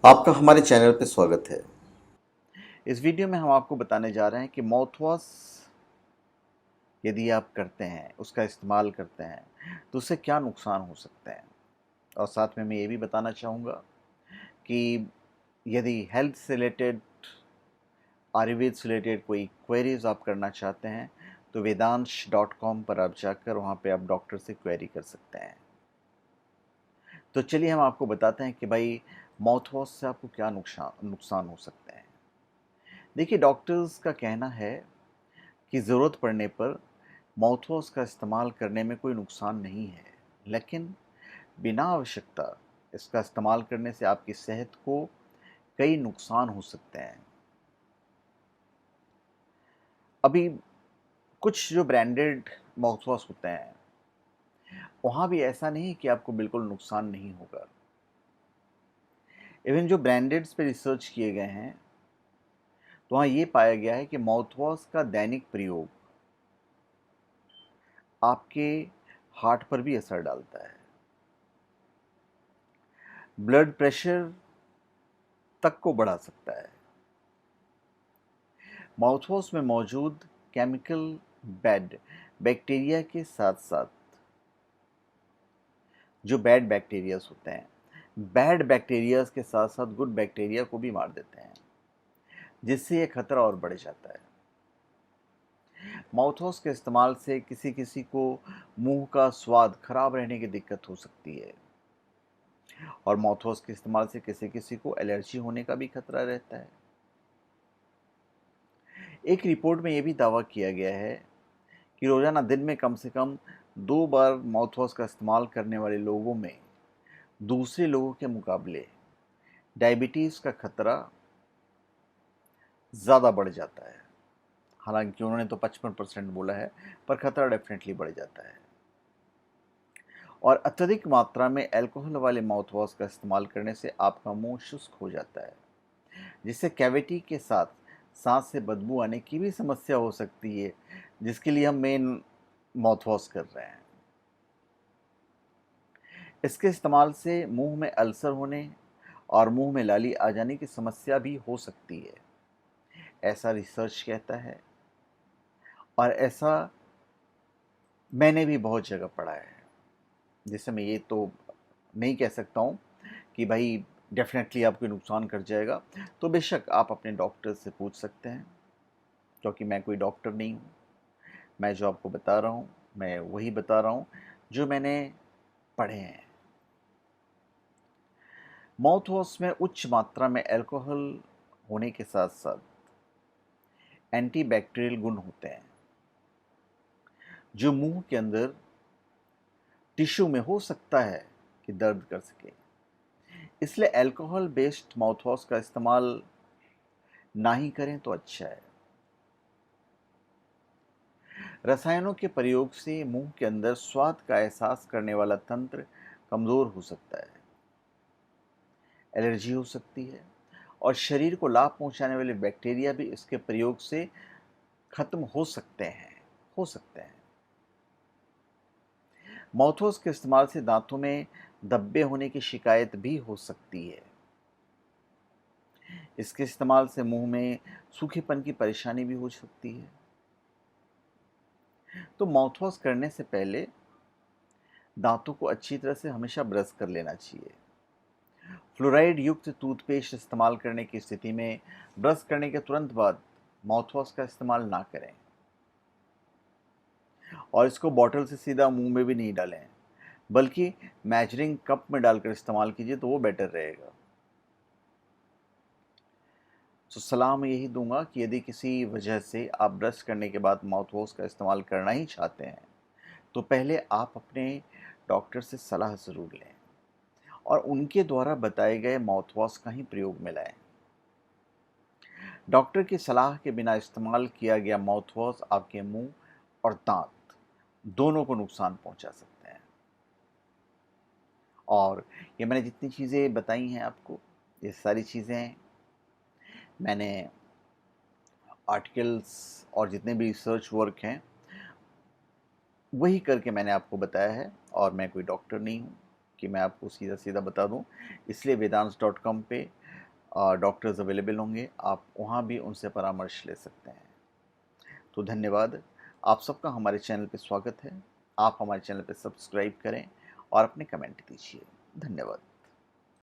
आपका हमारे चैनल पे स्वागत है। इस वीडियो में हम आपको बताने जा रहे हैं कि माउथवॉश यदि आप करते हैं, उसका इस्तेमाल करते हैं, तो उससे क्या नुकसान हो सकते हैं। और साथ में मैं ये भी बताना चाहूँगा कि यदि हेल्थ से रिलेटेड, आयुर्वेद से रिलेटेड कोई क्वेरीज आप करना चाहते हैं, तो वेदांश.com पर आप जाकर वहाँ पे आप डॉक्टर से क्वेरी कर सकते हैं। तो चलिए हम आपको बताते हैं कि भाई माउथवॉश से आपको क्या नुकसान नुकसान हो सकते हैं। देखिए, डॉक्टर्स का कहना है कि ज़रूरत पड़ने पर माउथवॉश का इस्तेमाल करने में कोई नुकसान नहीं है, लेकिन बिना आवश्यकता इसका इस्तेमाल करने से आपकी सेहत को कई नुकसान हो सकते हैं। अभी कुछ जो ब्रांडेड माउथवॉश होते हैं, वहाँ भी ऐसा नहीं है कि आपको बिल्कुल नुकसान नहीं होगा। इवन जो ब्रांडेड्स पे रिसर्च किए गए हैं, तो वहाँ ये पाया गया है कि माउथवॉश का दैनिक प्रयोग आपके हार्ट पर भी असर डालता है, ब्लड प्रेशर तक को बढ़ा सकता है। माउथवॉश में मौजूद केमिकल बैड बैक्टीरिया के साथ साथ जो बैड बैक्टीरियाज होते हैं, बैड बैक्टीरियाज के साथ साथ गुड बैक्टीरिया को भी मार देते हैं, जिससे ये खतरा और बढ़ जाता है। माउथवॉश के इस्तेमाल से किसी किसी को मुंह का स्वाद खराब रहने की दिक्कत हो सकती है, और माउथवॉश के इस्तेमाल से किसी किसी को एलर्जी होने का भी खतरा रहता है। एक रिपोर्ट में यह भी दावा किया गया है कि रोज़ाना दिन में कम से कम 2 बार माउथवॉश का इस्तेमाल करने वाले लोगों में दूसरे लोगों के मुकाबले डायबिटीज़ का खतरा ज़्यादा बढ़ जाता है। हालांकि उन्होंने तो 55% बोला है, पर खतरा डेफिनेटली बढ़ जाता है। और अत्यधिक मात्रा में अल्कोहल वाले माउथवॉश का इस्तेमाल करने से आपका मुंह शुष्क हो जाता है, जिससे कैविटी के साथ सांस से बदबू आने की भी समस्या हो सकती है, जिसके लिए हम मेन माउथवॉश कर रहे हैं। इसके इस्तेमाल से मुंह में अल्सर होने और मुंह में लाली आ जाने की समस्या भी हो सकती है, ऐसा रिसर्च कहता है। और ऐसा मैंने भी बहुत जगह पढ़ा है, जिससे मैं ये तो नहीं कह सकता हूँ कि भाई डेफिनेटली आपको नुकसान कर जाएगा। तो बेशक आप अपने डॉक्टर से पूछ सकते हैं, क्योंकि मैं कोई डॉक्टर नहीं हूँ। मैं जो आपको बता रहा हूँ, मैं वही बता रहा हूँ जो मैंने पढ़े हैं। माउथवॉश में उच्च मात्रा में अल्कोहल होने के साथ साथ एंटीबैक्टीरियल गुण होते हैं, जो मुंह के अंदर टिश्यू में हो सकता है कि दर्द कर सके। इसलिए अल्कोहल बेस्ड माउथवॉश का इस्तेमाल ना ही करें तो अच्छा है। रसायनों के प्रयोग से मुंह के अंदर स्वाद का एहसास करने वाला तंत्र कमजोर हो सकता है, एलर्जी हो सकती है, और शरीर को लाभ पहुंचाने वाले बैक्टीरिया भी इसके प्रयोग से खत्म हो सकते हैं। माउथवॉश के इस्तेमाल से दांतों में धब्बे होने की शिकायत भी हो सकती है। इसके इस्तेमाल से मुंह में सूखेपन की परेशानी भी हो सकती है। तो माउथवॉश करने से पहले दांतों को अच्छी तरह से हमेशा ब्रश कर लेना चाहिए। फ्लोराइड युक्त टूथपेस्ट इस्तेमाल करने की स्थिति में ब्रश करने के तुरंत बाद माउथवॉश का इस्तेमाल ना करें, और इसको बॉटल से सीधा मुंह में भी नहीं डालें, बल्कि मेजरिंग कप में डालकर इस्तेमाल कीजिए, तो वो बेटर रहेगा। तो सलाह मैं यही दूंगा कि यदि किसी वजह से आप ब्रश करने के बाद माउथवॉश का इस्तेमाल करना ही चाहते हैं, तो पहले आप अपने डॉक्टर से सलाह ज़रूर लें और उनके द्वारा बताए गए माउथवॉश का ही प्रयोग में लाएं। डॉक्टर की सलाह के बिना इस्तेमाल किया गया माउथवॉश आपके मुंह और दांत दोनों को नुकसान पहुंचा सकते हैं। और ये मैंने जितनी चीज़ें बताई हैं आपको, ये सारी चीज़ें मैंने आर्टिकल्स और जितने भी रिसर्च वर्क हैं, वही करके मैंने आपको बताया है, और मैं कोई डॉक्टर नहीं हूँ। कि मैं आपको सीधा सीधा बता दूं, इसलिए वेदांस.com पे डॉक्टर्स अवेलेबल होंगे, आप वहाँ भी उनसे परामर्श ले सकते हैं। तो धन्यवाद, आप सबका हमारे चैनल पे स्वागत है। आप हमारे चैनल पे सब्सक्राइब करें और अपने कमेंट दीजिए। धन्यवाद।